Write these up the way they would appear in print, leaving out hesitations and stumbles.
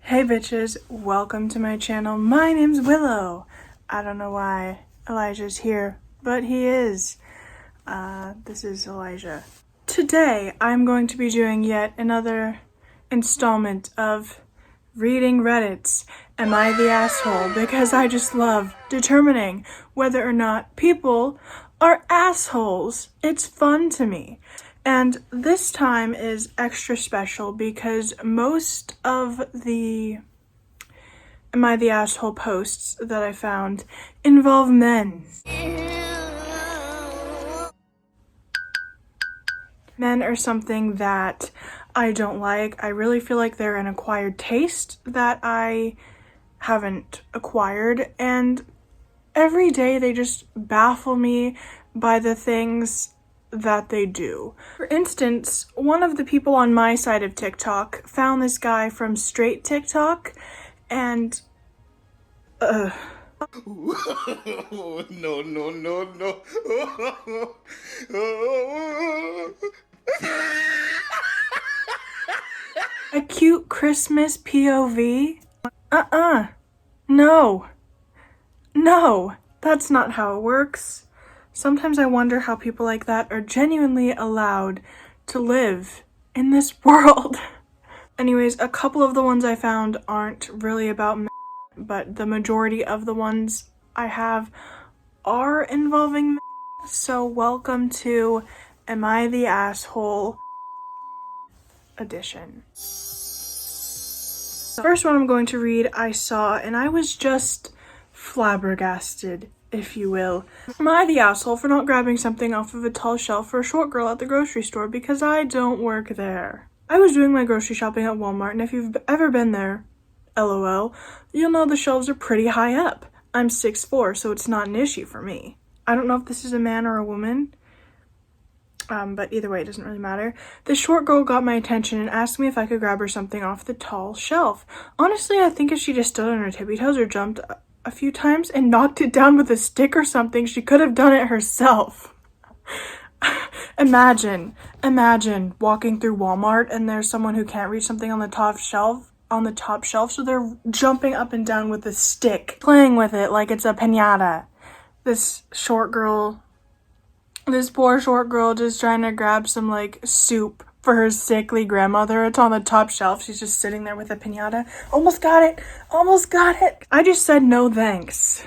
Hey bitches, welcome to my channel. My name's Willow. I don't know why Elijah's here, but he is. This is Elijah. Today, I'm going to be doing yet another installment of reading Reddit's Am I the Asshole? Because I just love determining whether or not people are assholes. It's fun to me. And this time is extra special because most of the Am I the Asshole posts that I found involve men. Men are something that I don't like. I really feel like they're an acquired taste that I haven't acquired, and every day they just baffle me by the things that they do. For instance, one of the people on my side of TikTok found this guy from straight TikTok and No. a cute Christmas POV. No, that's not how it works. Sometimes I wonder how people like that are genuinely allowed to live in this world. Anyways, a couple of the ones I found aren't really about men, but the majority of the ones I have are involving men. So welcome to Am I the Asshole edition. The first one I'm going to read I saw and I was just flabbergasted, if you will. Am I the asshole for not grabbing something off of a tall shelf for a short girl at the grocery store because I don't work there? I was doing my grocery shopping at Walmart, and if you've ever been there, LOL, you'll know the shelves are pretty high up. I'm 6'4", so it's not an issue for me. I don't know if this is a man or a woman, but either way, it doesn't really matter. The short girl got my attention and asked me if I could grab her something off the tall shelf. Honestly, I think if she just stood on her tippy toes or jumped a few times and knocked it down with a stick or something, she could have done it herself. Imagine walking through Walmart and there's someone who can't reach something on the top shelf, so they're jumping up and down with a stick, playing with it like it's a piñata. This poor short girl just trying to grab some like soup for her sickly grandmother. It's on the top shelf. She's just sitting there with a piñata. Almost got it. I just said no thanks.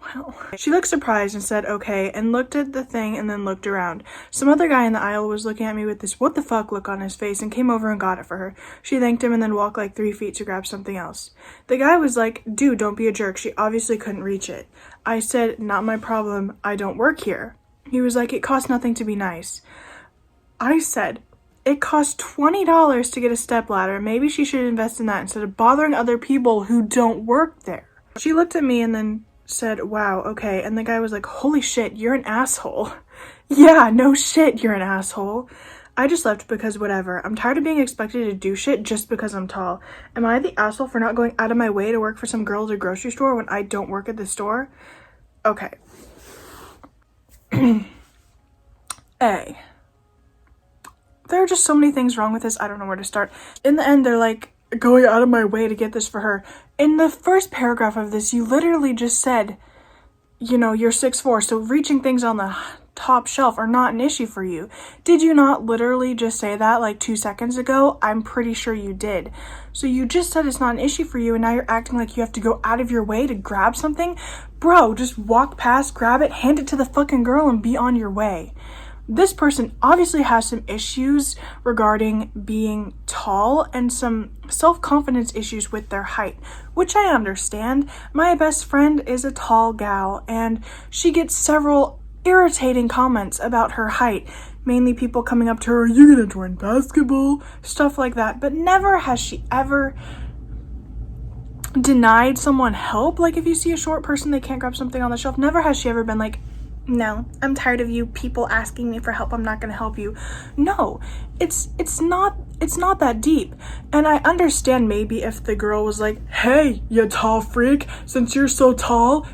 Wow. She looked surprised and said okay and looked at the thing and then looked around. Some other guy in the aisle was looking at me with this what the fuck look on his face and came over and got it for her. She thanked him and then walked like 3 feet to grab something else. The guy was like, dude, don't be a jerk. She obviously couldn't reach it. I said, not my problem. I don't work here. He was like, it costs nothing to be nice. I said, it costs $20 to get a stepladder. Maybe she should invest in that instead of bothering other people who don't work there. She looked at me and then said, wow, okay. And the guy was like, holy shit, you're an asshole. Yeah, no shit, you're an asshole. I just left because whatever. I'm tired of being expected to do shit just because I'm tall. Am I the asshole for not going out of my way to work for some girl at a grocery store when I don't work at the store? Okay. A. There are just so many things wrong with this, I don't know where to start. In the end, they're like, going out of my way to get this for her. In the first paragraph of this, you literally just said, you know, you're 6'4", so reaching things on the top shelf are not an issue for you. Did you not literally just say that like 2 seconds ago? I'm pretty sure you did. So you just said it's not an issue for you, and now you're acting like you have to go out of your way to grab something? Bro, just walk past, grab it, hand it to the fucking girl, and be on your way. This person obviously has some issues regarding being tall and some self-confidence issues with their height, which I understand. My best friend is a tall gal, and she gets several irritating comments about her height. Mainly people coming up to her, you're gonna join basketball, stuff like that. But never has she ever denied someone help. Like if you see a short person, they can't grab something on the shelf, never has she ever been like, no, I'm tired of you people asking me for help. I'm not going to help you. No, it's not that deep. And I understand maybe if the girl was like, hey, you tall freak, since you're so tall,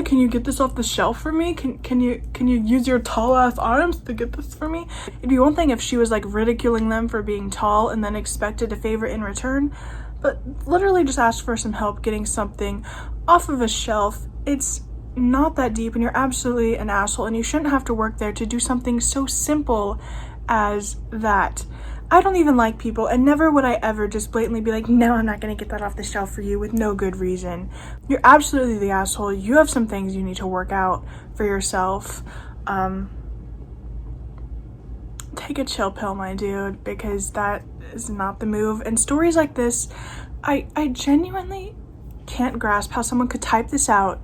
can you get this off the shelf for me? Can you use your tall ass arms to get this for me? It'd be one thing if she was like ridiculing them for being tall and then expected a favor in return. but literally just ask for some help getting something off of a shelf. It's not that deep, and you're absolutely an asshole, and you shouldn't have to work there to do something so simple as that. I don't even like people, and never would I ever just blatantly be like, no, I'm not gonna get that off the shelf for you with no good reason. You're absolutely the asshole. You have some things you need to work out for yourself. Take a chill pill, my dude, because that is not the move. And stories like this, I genuinely can't grasp how someone could type this out,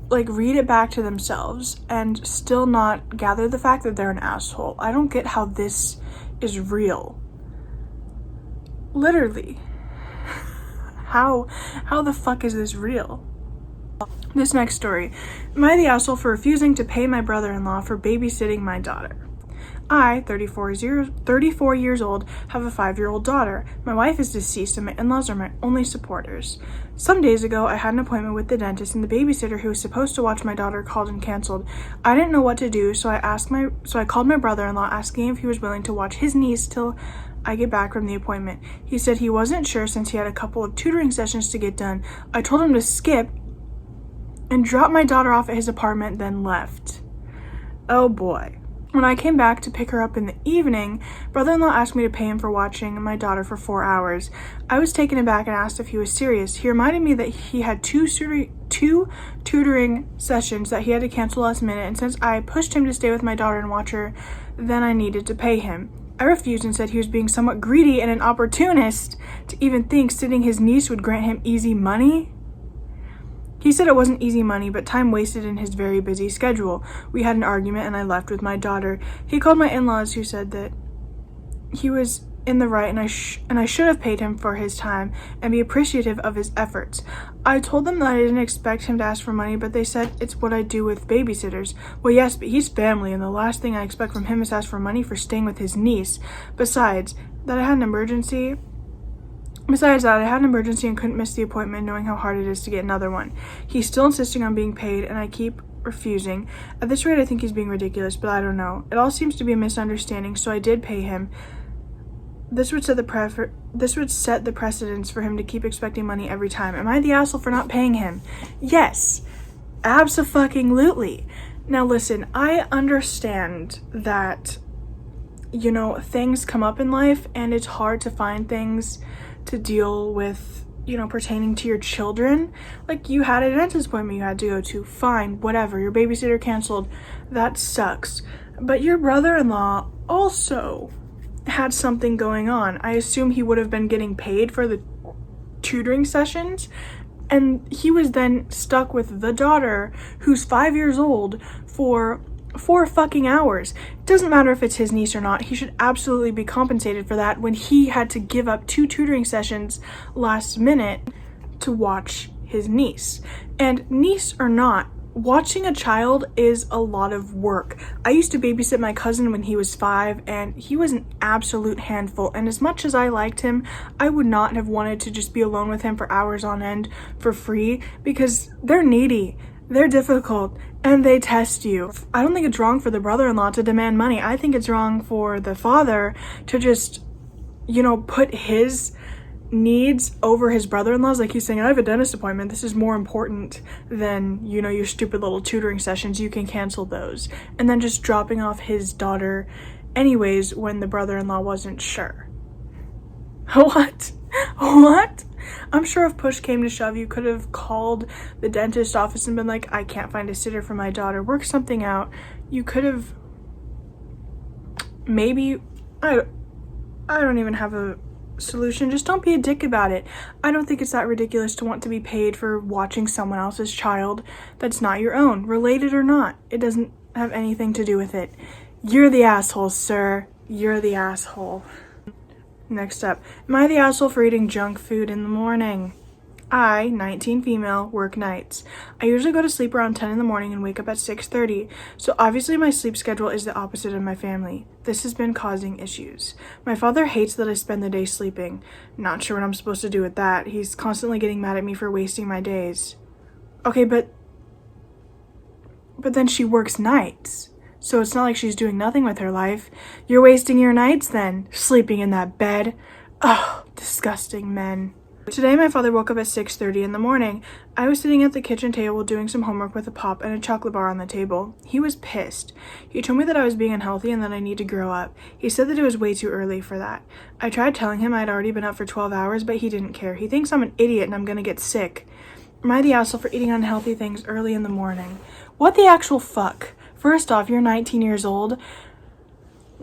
like read it back to themselves, and still not gather the fact that they're an asshole. I don't get how this is real. Literally. How the fuck is this real? This next story. Am I the asshole for refusing to pay my brother-in-law for babysitting my daughter? I, 34 years old, have a 5-year-old daughter. My wife is deceased and my in-laws are my only supporters. Some days ago, I had an appointment with the dentist and the babysitter who was supposed to watch my daughter called and canceled. I didn't know what to do, so I called my brother-in-law asking if he was willing to watch his niece till I get back from the appointment. He said he wasn't sure since he had a couple of tutoring sessions to get done. I told him to skip and drop my daughter off at his apartment, then left. Oh boy. When I came back to pick her up in the evening, brother-in-law asked me to pay him for watching my daughter for 4 hours. I was taken aback and asked if he was serious. He reminded me that he had two tutoring sessions that he had to cancel last minute, and since I pushed him to stay with my daughter and watch her, then I needed to pay him. I refused and said he was being somewhat greedy and an opportunist to even think sitting his niece would grant him easy money. He said it wasn't easy money, but time wasted in his very busy schedule. We had an argument and I left with my daughter. He called my in-laws who said that he was in the right and I should have paid him for his time and be appreciative of his efforts. I told them that I didn't expect him to ask for money, but they said it's what I do with babysitters. Well, yes, but he's family and the last thing I expect from him is to ask for money for staying with his niece. Besides that, I had an emergency and couldn't miss the appointment knowing how hard it is to get another one. He's still insisting on being paid and I keep refusing. At this rate, I think he's being ridiculous, but I don't know. It all seems to be a misunderstanding, so I did pay him. This would set the precedence for him to keep expecting money every time. Am I the asshole for not paying him? Yes, abso-fucking-lutely. Now listen, I understand that, you know, things come up in life and it's hard to find things to deal with, you know, pertaining to your children. Like, you had a dentist appointment you had to go to, fine, whatever, your babysitter canceled, that sucks. But your brother-in-law also had something going on. I assume he would have been getting paid for the tutoring sessions, and he was then stuck with the daughter who's 5 years old for 4 fucking hours. It doesn't matter if it's his niece or not. He should absolutely be compensated for that when he had to give up 2 tutoring sessions last minute to watch his niece. And niece or not, watching a child is a lot of work. I used to babysit my cousin when he was 5 and he was an absolute handful. And as much as I liked him, I would not have wanted to just be alone with him for hours on end for free because they're needy. They're difficult and they test you. I don't think it's wrong for the brother-in-law to demand money. I think it's wrong for the father to just, you know, put his needs over his brother-in-law's. Like, he's saying, I have a dentist appointment. This is more important than, you know, your stupid little tutoring sessions. You can cancel those. And then just dropping off his daughter anyways when the brother-in-law wasn't sure. What? What? I'm sure if push came to shove, you could have called the dentist office and been like, I can't find a sitter for my daughter. Work something out. You could have maybe, I don't even have a solution. Just don't be a dick about it. I don't think it's that ridiculous to want to be paid for watching someone else's child that's not your own, related or not. It doesn't have anything to do with it. You're the asshole, sir. You're the asshole. Next up, am I the asshole for eating junk food in the morning? I, 19 female, work nights. I usually go to sleep around 10 in the morning and wake up at 6:30, so obviously my sleep schedule is the opposite of my family. This has been causing issues. My father hates that I spend the day sleeping. Not sure what I'm supposed to do with that. He's constantly getting mad at me for wasting my days. Okay, but then she works nights. So it's not like she's doing nothing with her life. You're wasting your nights then, sleeping in that bed. Oh, disgusting men. Today, my father woke up at 6:30 in the morning. I was sitting at the kitchen table doing some homework with a pop and a chocolate bar on the table. He was pissed. He told me that I was being unhealthy and that I need to grow up. He said that it was way too early for that. I tried telling him I'd already been up for 12 hours, but he didn't care. He thinks I'm an idiot and I'm gonna get sick. Am I the asshole for eating unhealthy things early in the morning? What the actual fuck? First off, you're 19 years old.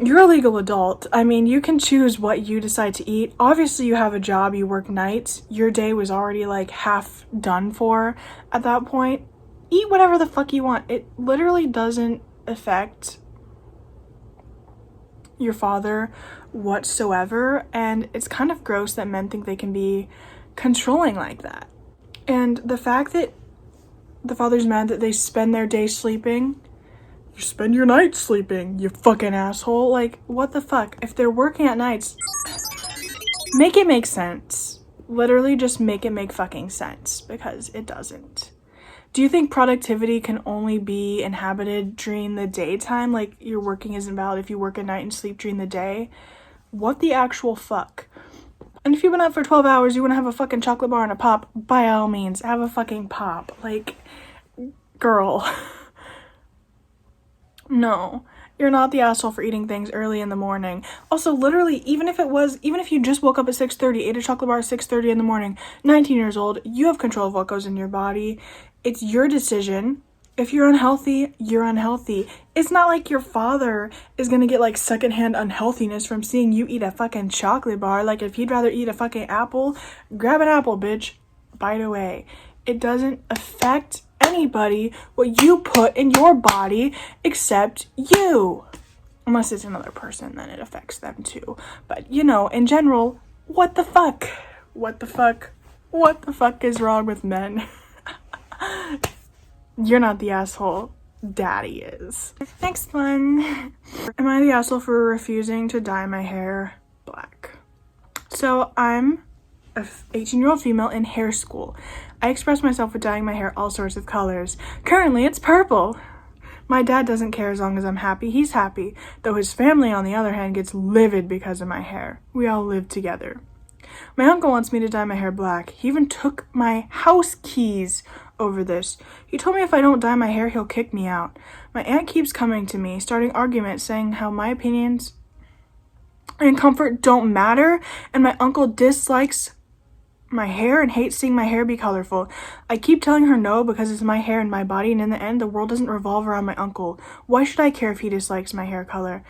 You're a legal adult. I mean, you can choose what you decide to eat. Obviously, you have a job, you work nights. Your day was already like half done for at that point. Eat whatever the fuck you want. It literally doesn't affect your father whatsoever. And it's kind of gross that men think they can be controlling like that. And the fact that the father's mad that they spend their day sleeping. You spend your night sleeping, you fucking asshole. Like, what the fuck? If they're working at nights, make it make sense. Literally just make it make fucking sense, because it doesn't. Do you think productivity can only be inhabited during the daytime? Like, your working isn't valid if you work at night and sleep during the day? What the actual fuck? And if you've been up for 12 hours, you want to have a fucking chocolate bar and a pop, by all means, have a fucking pop. Like, girl. No, you're not the asshole for eating things early in the morning. Also, literally, even if you just woke up at 6:30, ate a chocolate bar at 6:30 in the morning, 19 years old, you have control of what goes in your body. It's your decision. If you're unhealthy, you're unhealthy. It's not like your father is gonna get like secondhand unhealthiness from seeing you eat a fucking chocolate bar. Like, if he'd rather eat a fucking apple, grab an apple, bitch. Bite away. It doesn't affect anybody what you put in your body except you. Unless it's another person, then it affects them too. But, you know, in general, what the fuck? What the fuck? What the fuck is wrong with men? You're not the asshole. Daddy is. Next one. Am I the asshole for refusing to dye my hair black? So I'm a 18-year-old female in hair school. I express myself with dyeing my hair all sorts of colors. Currently, it's purple. My dad doesn't care as long as I'm happy. He's happy. Though his family, on the other hand, gets livid because of my hair. We all live together. My uncle wants me to dye my hair black. He even took my house keys over this. He told me if I don't dye my hair, he'll kick me out. My aunt keeps coming to me, starting arguments, saying how my opinions and comfort don't matter, and my uncle dislikes my hair and hates seeing my hair be colorful. I keep telling her no because it's my hair and my body, and in the end, the world doesn't revolve around my uncle. Why should I care if he dislikes my hair color?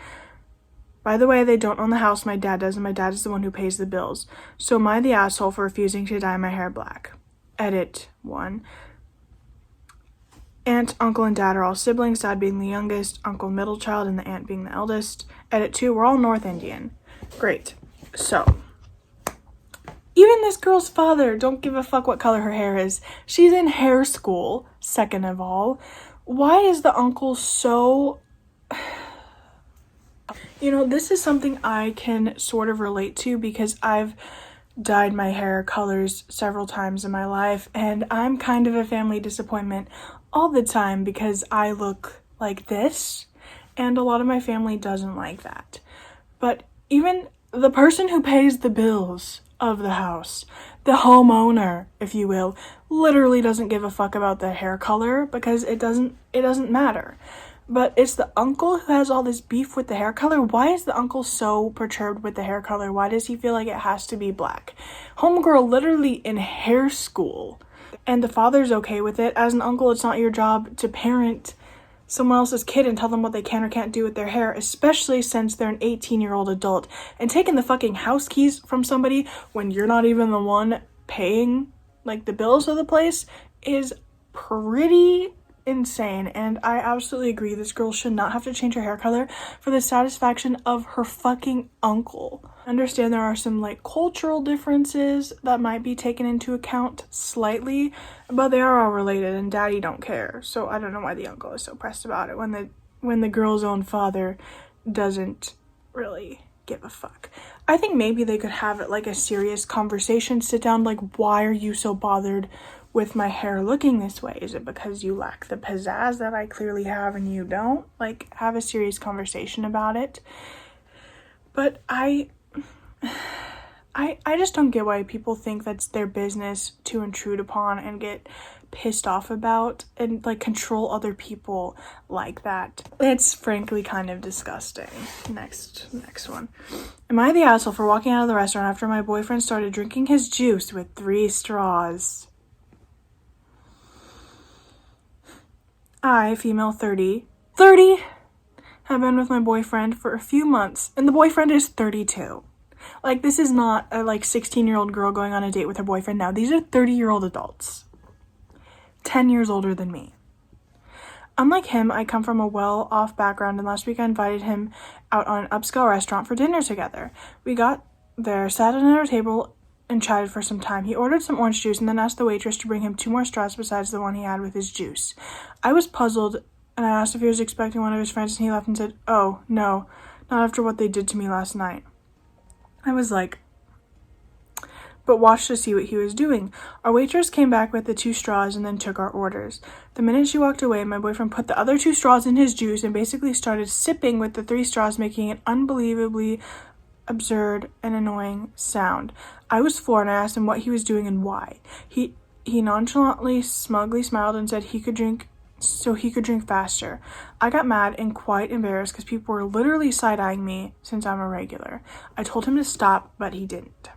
By the way, they don't own the house, my dad does, and my dad is the one who pays the bills. So am I the asshole for refusing to dye my hair black? Edit 1. Aunt, uncle, and dad are all siblings, dad being the youngest, uncle middle child, and the aunt being the eldest. Edit 2, we're all North Indian. Great. So, even this girl's father don't give a fuck what color her hair is. She's in hair school, second of all. Why is the uncle so... You know, this is something I can sort of relate to because I've dyed my hair colors several times in my life, and I'm kind of a family disappointment all the time because I look like this, and a lot of my family doesn't like that. But even the person who pays the bills of the house, the homeowner, if you will, literally doesn't give a fuck about the hair color because it doesn't matter. But it's the uncle who has all this beef with the hair color. Why is the uncle so perturbed with the hair color? Why does he feel like it has to be black? Homegirl literally in hair school, and the father's okay with it. As an uncle, it's not your job to parent someone else's kid and tell them what they can or can't do with their hair, especially since they're an 18-year-old adult. And taking the fucking house keys from somebody when you're not even the one paying, like, the bills of the place is pretty insane. And I absolutely agree, this girl should not have to change her hair color for the satisfaction of her fucking uncle. I understand there are some like cultural differences that might be taken into account slightly, but they are all related and daddy don't care. So I don't know why the uncle is so pressed about it when the girl's own father doesn't really give a fuck. I think maybe they could have it like a serious conversation, sit down, like, why are you so bothered with my hair looking this way? Is it because you lack the pizzazz that I clearly have and you don't? Like, have a serious conversation about it. But I I just don't get why people think that's their business to intrude upon and get pissed off about and like control other people like that. It's frankly kind of disgusting. Next one. Am I the asshole for walking out of the restaurant after my boyfriend started drinking his juice with 3 straws? I, female 30, have been with my boyfriend for a few months, and the boyfriend is 32. Like, this is not a, 16-year-old girl going on a date with her boyfriend now. These are 30-year-old adults. 10 years older than me. Unlike him, I come from a well-off background, and last week I invited him out on an upscale restaurant for dinner together. We got there, sat at our table, and chatted for some time. He ordered some orange juice and then asked the waitress to bring him 2 more straws besides the one he had with his juice. I was puzzled, and I asked if he was expecting one of his friends, and he laughed and said, "Oh, no, not after what they did to me last night." I was like, but watched to see what he was doing. Our waitress came back with the 2 straws and then took our orders. The minute she walked away, my boyfriend put the other 2 straws in his juice and basically started sipping with the 3 straws, making an unbelievably absurd and annoying sound. I was floored, and I asked him what he was doing and why. He nonchalantly, smugly smiled and said he could drink so he could drink faster. I got mad and quite embarrassed because people were literally side-eyeing me since I'm a regular. I told him to stop, but he didn't.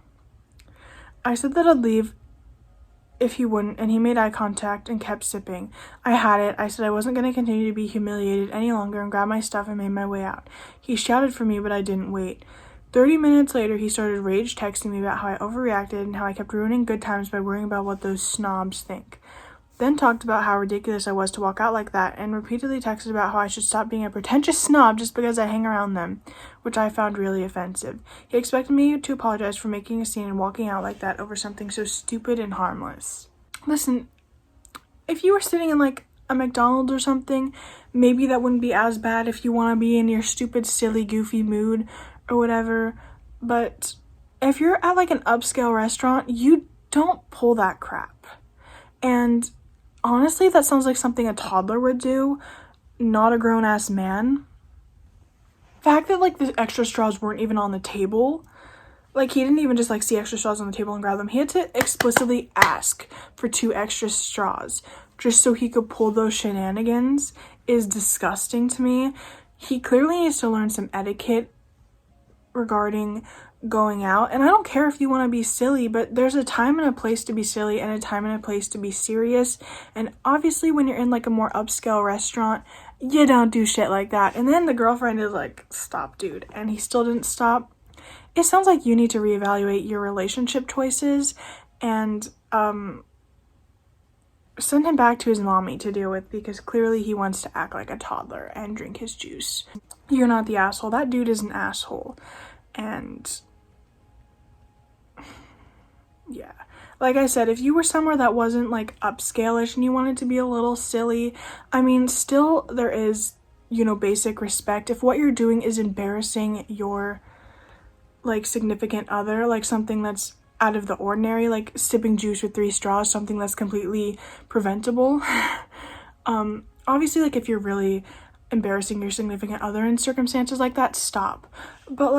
I said that I'd leave if he wouldn't, and he made eye contact and kept sipping. I had it. I said I wasn't going to continue to be humiliated any longer and grabbed my stuff and made my way out. He shouted for me, but I didn't wait. 30 minutes later, he started rage texting me about how I overreacted and how I kept ruining good times by worrying about what those snobs think. Then talked about how ridiculous I was to walk out like that, and repeatedly texted about how I should stop being a pretentious snob just because I hang around them, which I found really offensive. He expected me to apologize for making a scene and walking out like that over something so stupid and harmless. Listen, if you were sitting in a McDonald's or something, maybe that wouldn't be as bad if you want to be in your stupid, silly, goofy mood or whatever, but if you're at an upscale restaurant, you don't pull that crap. And honestly, that sounds like something a toddler would do, not a grown-ass man. The fact that the extra straws weren't even on the table, he didn't even just see extra straws on the table and grab them. He had to explicitly ask for 2 extra straws just so he could pull those shenanigans is disgusting to me. He clearly needs to learn some etiquette regarding going out, and I don't care if you want to be silly, but there's a time and a place to be silly and a time and a place to be serious, and obviously when you're in a more upscale restaurant, you don't do shit like that. And then the girlfriend is stop, dude, and he still didn't stop. It sounds like you need to reevaluate your relationship choices and send him back to his mommy to deal with, because clearly he wants to act like a toddler and drink his juice. You're not the asshole. That dude is an asshole. And yeah, like I said, if you were somewhere that wasn't upscale-ish and you wanted to be a little silly, I mean, still there is, basic respect. If what you're doing is embarrassing your significant other, something that's out of the ordinary, sipping juice with 3 straws, something that's completely preventable. Obviously, if you're really embarrassing your significant other in circumstances like that, stop. But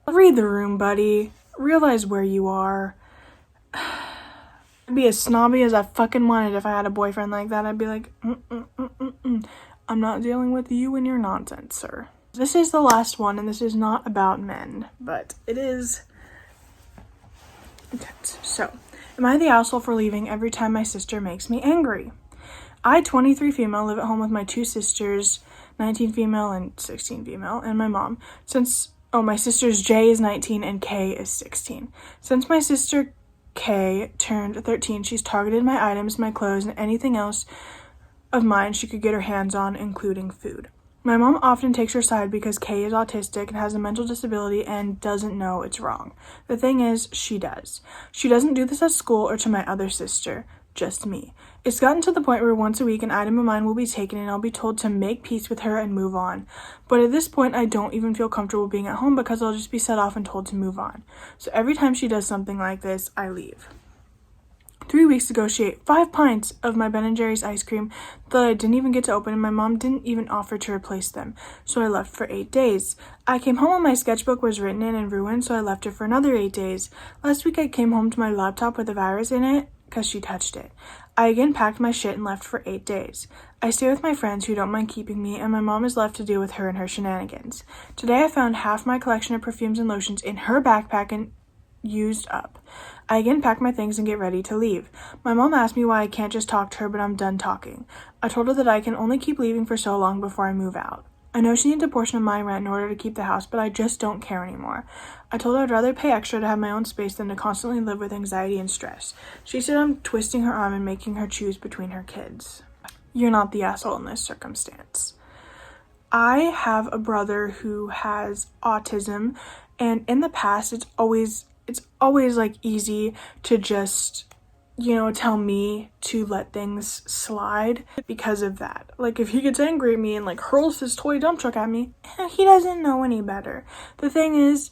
read the room, buddy. Realize where you are. I'd be as snobby as I fucking wanted if I had a boyfriend like that. I'd be like, I'm not dealing with you and your nonsense, sir. This is the last one, and this is not about men, but it is intense. So, am I the asshole for leaving every time my sister makes me angry? I, 23 female, live at home with my 2 sisters, 19 female and 16 female, and my mom. My sister's J is 19 and K is 16. Since my sister K turned 13, she's targeted my items, my clothes, and anything else of mine she could get her hands on, including food. My mom often takes her side because Kay is autistic and has a mental disability and doesn't know it's wrong. The thing is, she does. She doesn't do this at school or to my other sister, just me. It's gotten to the point where once a week an item of mine will be taken and I'll be told to make peace with her and move on. But at this point, I don't even feel comfortable being at home because I'll just be set off and told to move on. So every time she does something like this, I leave. 3 weeks ago, she ate 5 pints of my Ben & Jerry's ice cream that I didn't even get to open, and my mom didn't even offer to replace them, so I left for 8 days. I came home when my sketchbook was written in and ruined, so I left it for another 8 days. Last week I came home to my laptop with a virus in it because she touched it. I again packed my shit and left for 8 days. I stay with my friends who don't mind keeping me, and my mom is left to deal with her and her shenanigans. Today I found half my collection of perfumes and lotions in her backpack and used up. I again pack my things and get ready to leave. My mom asked me why I can't just talk to her, but I'm done talking. I told her that I can only keep leaving for so long before I move out. I know she needs a portion of my rent in order to keep the house, but I just don't care anymore. I told her I'd rather pay extra to have my own space than to constantly live with anxiety and stress. She said I'm twisting her arm and making her choose between her kids. You're not the asshole in this circumstance. I have a brother who has autism, and in the past it's always like easy to just, tell me to let things slide because of that. Like, if he gets angry at me and like hurls his toy dump truck at me, he doesn't know any better. The thing is,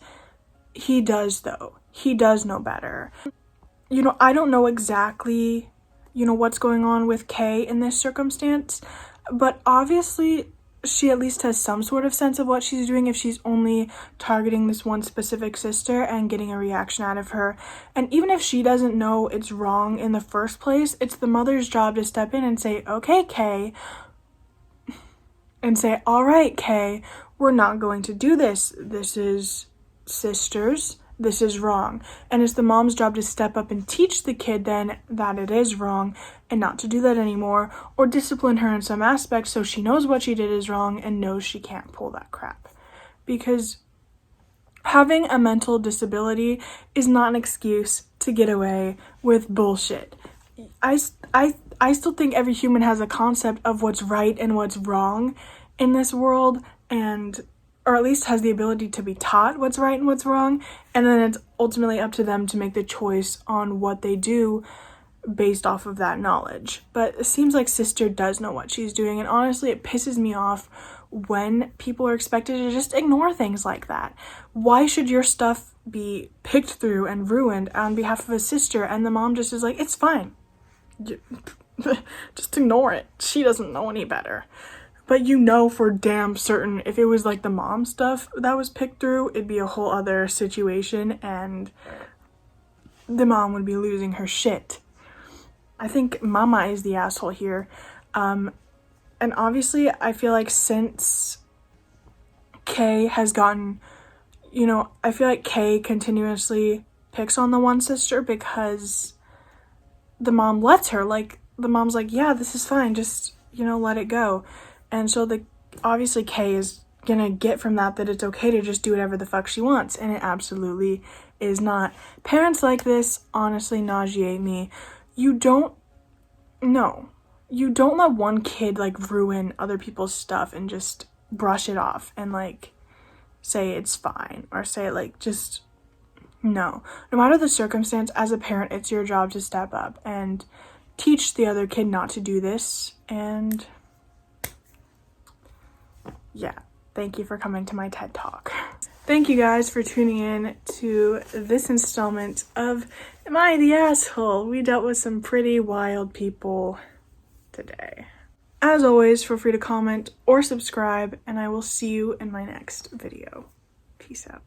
he does though. He does know better. I don't know exactly, what's going on with Kay in this circumstance, but obviously she at least has some sort of sense of what she's doing if she's only targeting this one specific sister and getting a reaction out of her. And even if she doesn't know it's wrong in the first place, it's the mother's job to step in and say, okay, Kay, and say, all right, Kay, we're not going to do this. This is sisters. This is wrong. And it's the mom's job to step up and teach the kid then that it is wrong and not to do that anymore, or discipline her in some aspects so she knows what she did is wrong and knows she can't pull that crap. Because having a mental disability is not an excuse to get away with bullshit. I still think every human has a concept of what's right and what's wrong in this world, or at least has the ability to be taught what's right and what's wrong, and then it's ultimately up to them to make the choice on what they do based off of that knowledge. But it seems like sister does know what she's doing, and honestly it pisses me off when people are expected to just ignore things like that. Why should your stuff be picked through and ruined on behalf of a sister, and the mom just is like, it's fine, just ignore it, she doesn't know any better? But for damn certain, if it was like the mom stuff that was picked through, it'd be a whole other situation and the mom would be losing her shit. I think mama is the asshole here. And obviously I feel like since Kay has gotten, I feel like Kay continuously picks on the one sister because the mom lets her. Like, the mom's like, yeah, this is fine, just, let it go. And so obviously Kay is gonna get from that it's okay to just do whatever the fuck she wants, and it absolutely is not. Parents like this honestly nauseate me. You don't let one kid like ruin other people's stuff and just brush it off and like say it's fine, or say like just no matter the circumstance. As a parent, it's your job to step up and teach the other kid not to do this. And yeah, thank you for coming to my TED Talk. Thank you guys for tuning in to this installment of Am I the Asshole? We dealt with some pretty wild people today. As always, feel free to comment or subscribe, and I will see you in my next video. Peace out.